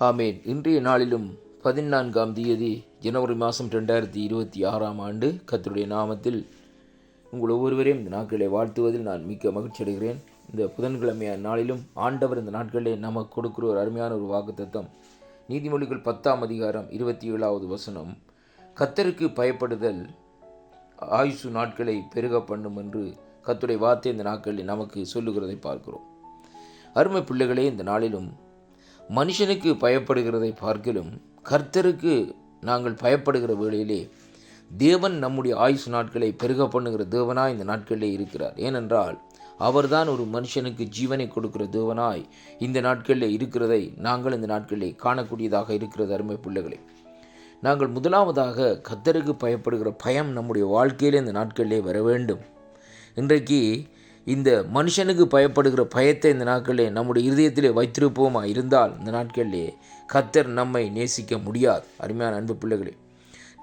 ஆமேன். இன்றைய நாளிலும் 14ஆம் தேதி ஜனவரி மாதம் 2026ஆம் ஆண்டு கர்த்தருடைய நாமத்தில் உங்கள் ஒவ்வொருவரையும் இந்த நாட்களை வாழ்த்துவதில் நான் மிக்க மகிழ்ச்சி அடைகிறேன். இந்த புதன்கிழமையான நாளிலும் ஆண்டவர் இந்த நாட்களிலே நமக்கு கொடுக்கிற ஒரு அருமையான ஒரு வாக்குத்தத்தம். நீதிமொழிகள் 10ஆம் அதிகாரம் 27வது வசனம், கர்த்தருக்கு பயப்படுதல் ஆயுசு நாட்களை பெருக பண்ணும் என்று கர்த்தருடைய வார்த்தை இந்த நாட்களில் நமக்கு சொல்லுகிறதை பார்க்கிறோம். அருமை பிள்ளைகளே, இந்த நாளிலும் மனுஷனுக்கு பயப்படுகிறதை பார்க்கிலும் கர்த்தருக்கு நாங்கள் பயப்படுகிற வேளையிலே தேவன் நம்முடைய ஆயுசு நாட்களை பெருக பண்ணுகிற தேவனாய் இந்த நாட்களிலே இருக்கிறார். ஏனென்றால் அவர்தான் ஒரு மனுஷனுக்கு ஜீவனை கொடுக்கிற தேவனாய் இந்த நாட்களிலே இருக்கிறதை நாங்கள் இந்த நாட்களிலே காணக்கூடியதாக இருக்கிறது. அருமை பிள்ளைகளே, நாங்கள் முதலாவதாக கர்த்தருக்கு பயப்படுகிற பயம் நம்முடைய வாழ்க்கையிலே இந்த நாட்களிலே வர வேண்டும். இன்றைக்கு இந்த மனுஷனுக்கு பயப்படுகிற பயத்தை இந்த நாட்களிலே நம்முடைய இருதயத்திலே வைத்திருப்போமா இருந்தால் இந்த நாட்களிலே கர்த்தர் நம்மை நேசிக்க முடியாது. அருமையான அன்பு பிள்ளைகளே,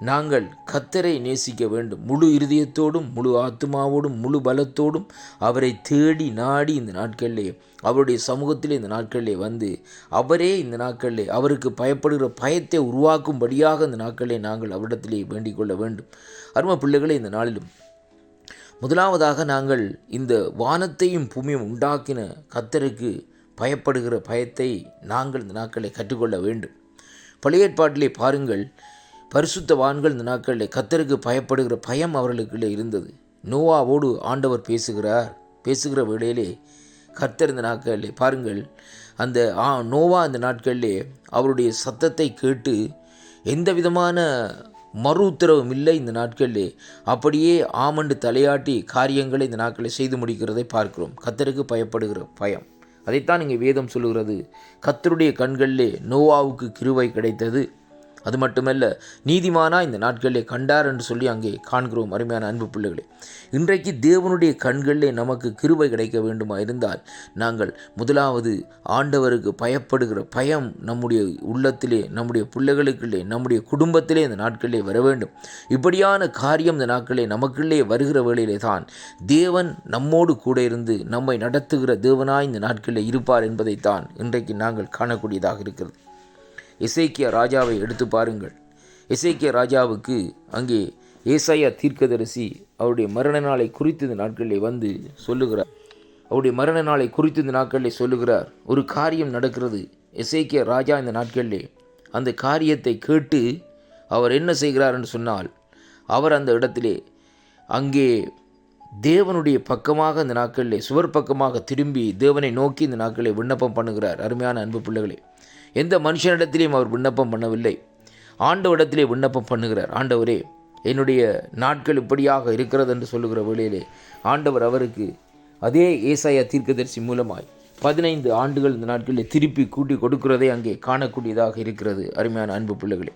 நாங்கள் கர்த்தரை நேசிக்க வேண்டும். முழு இருதயத்தோடும் முழு ஆத்மாவோடும் முழு பலத்தோடும் அவரை தேடி நாடி இந்த நாட்களிலே அவருடைய சமூகத்திலே இந்த நாட்களிலே வந்து அவரே இந்த நாட்களிலே அவருக்கு பயப்படுகிற பயத்தை உருவாக்கும்படியாக இந்த நாட்களிலே நாங்கள் அவரிடத்திலே வேண்டிக் கொள்ள வேண்டும். அருமை பிள்ளைகளே, இந்த நாளிலும் முதலாவதாக நாங்கள் இந்த வானத்தையும் பூமியும் உண்டாக்கின கர்த்தருக்கு பயப்படுகிற பயத்தை நாங்கள் இந்த நாட்களை கற்றுக்கொள்ள வேண்டும். பழைய ஏற்பாட்டிலே பாருங்கள், பரிசுத்தவான்கள் இந்த நாட்களிலே கர்த்தருக்கு பயப்படுகிற பயம் அவர்களுக்குள்ளே இருந்தது. நோவாவோடு ஆண்டவர் பேசுகிற வேளையிலே கர்த்தர் இந்த நாட்களிலே பாருங்கள், அந்த நோவா இந்த நாட்களிலே அவருடைய சத்தத்தை கேட்டு எந்த விதமான மறு உத்தரவும் இல்லை. இந்த நாட்களிலே அப்படியே ஆமண்டு தலையாட்டி காரியங்களை இந்த நாட்களில் செய்து முடிக்கிறதை பார்க்கிறோம். கர்த்தருக்கு பயப்படுகிற பயம், அதைத்தான் இங்கே வேதம் சொல்லுகிறது. கர்த்தருடைய கண்களிலே நோவாவுக்கு கிருபை கிடைத்தது. அது மட்டுமல்ல, நீதிமானா இந்த நாட்களிலே கண்டார் என்று சொல்லி அங்கே காண்கிறோம். அருமையான அன்பு பிள்ளைகளே, இன்றைக்கு தேவனுடைய கண்களிலே நமக்கு கிருபை கிடைக்க வேண்டுமா இருந்தால் நாங்கள் முதலாவது ஆண்டவருக்கு பயப்படுகிற பயம் நம்முடைய உள்ளத்திலே, நம்முடைய பிள்ளைகளுக்குள்ளே, நம்முடைய குடும்பத்திலே இந்த நாட்களிலே வர வேண்டும். இப்படியான காரியம் இந்த நாட்களிலே நமக்குள்ளே வருகிற வேளையிலே தான் தேவன் நம்மோடு கூட இருந்து நம்மை நடத்துகிற தேவனாய் இந்த நாட்களிலே இருப்பார் என்பதைத்தான் இன்றைக்கு நாங்கள் காணக்கூடியதாக இருக்கிறது. எசேக்கியா ராஜாவை எடுத்து பாருங்கள். எசேக்கியா ராஜாவுக்கு அங்கே ஏசாயா தீர்க்கதரிசி அவருடைய மரண நாளை குறித்து இந்த நாட்களிலே வந்து சொல்லுகிறார். அவருடைய மரண நாளை குறித்து இந்த நாட்களிலே சொல்லுகிறார். ஒரு காரியம் நடக்கிறது. எசேக்கியா ராஜா இந்த நாட்களிலே அந்த காரியத்தை கேட்டு அவர் என்ன செய்கிறார் என்று சொன்னால், அவர் அந்த இடத்திலே அங்கே தேவனுடைய பக்கமாக இந்த நாட்களிலே சுவர் பக்கமாக திரும்பி தேவனை நோக்கி இந்த நாட்களிலே விண்ணப்பம் பண்ணுகிறார். அருமையான அன்பு பிள்ளைகளே, எந்த மனுஷனிடத்திலையும் அவர் விண்ணப்பம் பண்ணவில்லை. ஆண்டவரிடத்திலே விண்ணப்பம் பண்ணுகிறார். ஆண்டவரே, என்னுடைய நாட்கள் இப்படியாக இருக்கிறது என்று சொல்லுகிற வேளையிலே ஆண்டவர் அவருக்கு அதே ஏசாயா தீர்க்கதரிசி மூலமாய் 15 ஆண்டுகள் இந்த நாட்களில் திருப்பி கூட்டி கொடுக்கிறதை அங்கே காணக்கூடியதாக இருக்கிறது. அருமையான அன்பு பிள்ளைகளே,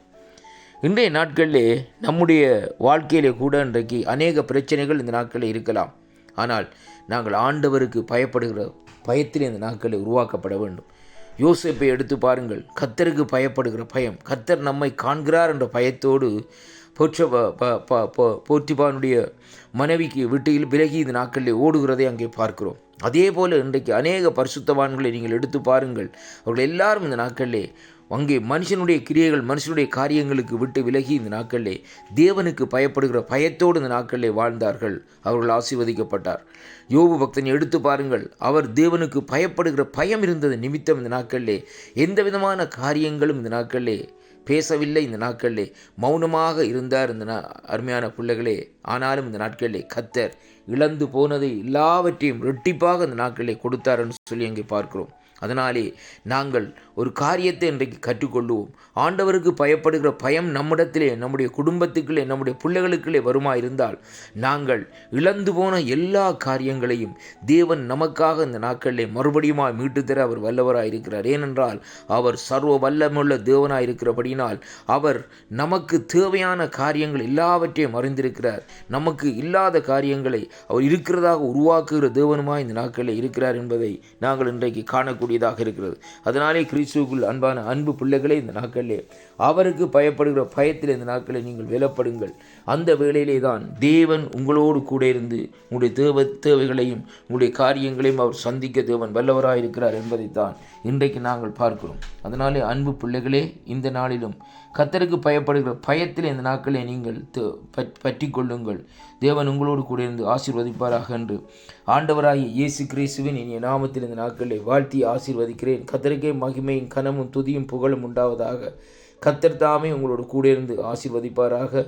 இன்றைய நாட்களிலே நம்முடைய வாழ்க்கையிலே கூட இன்றைக்கு அநேக பிரச்சனைகள் இந்த நாட்களில் இருக்கலாம். ஆனால் நாங்கள் ஆண்டவருக்கு பயப்படுகிற பயத்திலே இந்த நாட்களில் உருவாக்கப்பட வேண்டும். யோசேப்பை எடுத்து பாருங்கள். கர்த்தருக்கு பயப்படுகிற பயம், கர்த்தர் நம்மை காண்கிறார் என்ற பயத்தோடு போர்த்திபானுடைய மனைவிக்கு வீட்டில் விலகி இந்த நாட்களில் ஓடுகிறதை அங்கே பார்க்கிறோம். அதே போல் இன்றைக்கு அநேக பரிசுத்தவான்களை நீங்கள் எடுத்து பாருங்கள். அவர்கள் எல்லாரும் இந்த நாட்களிலே அங்கே மனுஷனுடைய கிரியைகள், மனுஷனுடைய காரியங்களுக்கு விட்டு விலகி இந்த நாட்களிலே தேவனுக்கு பயப்படுகிற பயத்தோடு இந்த நாட்களிலே வாழ்ந்தார்கள். அவர்கள் ஆசீர்வதிக்கப்பட்டார். யோபு பக்தனை எடுத்து பாருங்கள். அவர் தேவனுக்கு பயப்படுகிற பயம் இருந்தது நிமித்தம் இந்த நாட்களிலே எந்த விதமான காரியங்களும் இந்த நாட்களிலே பேசவில்லை. இந்த நாட்களிலே மௌனமாக இருந்தார். இந்த அருமையான பிள்ளைகளே, ஆனாலும் இந்த நாட்களிலே கர்த்தர் இழந்து போனதை எல்லாவற்றையும் இரட்டிப்பாக இந்த நாட்களிலே கொடுத்தார் என்று சொல்லி அங்கே பார்க்கிறோம். அதனாலே நாங்கள் ஒரு காரியத்தை இன்றைக்கு கற்றுக்கொள்வோம். ஆண்டவருக்கு பயப்படுகிற பயம் நம்மிடத்திலே, நம்முடைய குடும்பத்துக்குள்ளே, நம்முடைய பிள்ளைகளுக்குள்ளே வருமா இருந்தால் நாங்கள் இழந்து போன எல்லா காரியங்களையும் தேவன் நமக்காக இந்த நாட்களிலே மறுபடியும் மீட்டு தர அவர் வல்லவராக இருக்கிறார். ஏனென்றால் அவர் சர்வ வல்லமுள்ள தேவனாக இருக்கிறபடினால் அவர் நமக்கு தேவையான காரியங்கள் எல்லாவற்றையும் அறிந்திருக்கிறார். நமக்கு இல்லாத காரியங்களை அவர் இருக்கிறதாக உருவாக்குகிற தேவனுமாய் இந்த நாட்களில் இருக்கிறார் என்பதை நாங்கள் இன்றைக்கு காணக்கூடிய பேசக்கூடியதாக இருக்கிறது. அதனாலே கிறிஸ்துவுக்குள் அன்பான அன்பு பிள்ளைகளே, இந்த நாட்களிலே அவருக்கு பயப்படுகிற பயத்தில் இந்த நாட்களில் நீங்கள் வெலப்படுங்கள். அந்த வேளையிலே தான் தேவன் உங்களோடு கூட இருந்து உங்களுடைய தேவைகளையும் உங்களுடைய காரியங்களையும் அவர் சந்திக்க தேவன் வல்லவராக இருக்கிறார் என்பதைத்தான் இன்றைக்கு நாங்கள் பார்க்கிறோம். அதனாலே அன்பு பிள்ளைகளே, இந்த நாளிலும் கர்த்தருக்கு பயப்படுகிற பயத்தில் இந்த நாட்களை நீங்கள் பற்றி கொள்ளுங்கள். தேவன் உங்களோடு கூட இருந்து ஆசீர்வதிப்பாராக என்று ஆண்டவராகிய இயேசு கிறிஸ்துவின் இனிய நாமத்தில் இந்த நாட்களை வாழ்த்தி ஆசீர்வதிக்கிறேன். கர்த்தருக்கே மகிமையும் கனமும் துதியும் புகழும் உண்டாவதாக. கர்த்தர் தாமே உங்களோடு கூட இருந்து ஆசீர்வதிப்பாராக.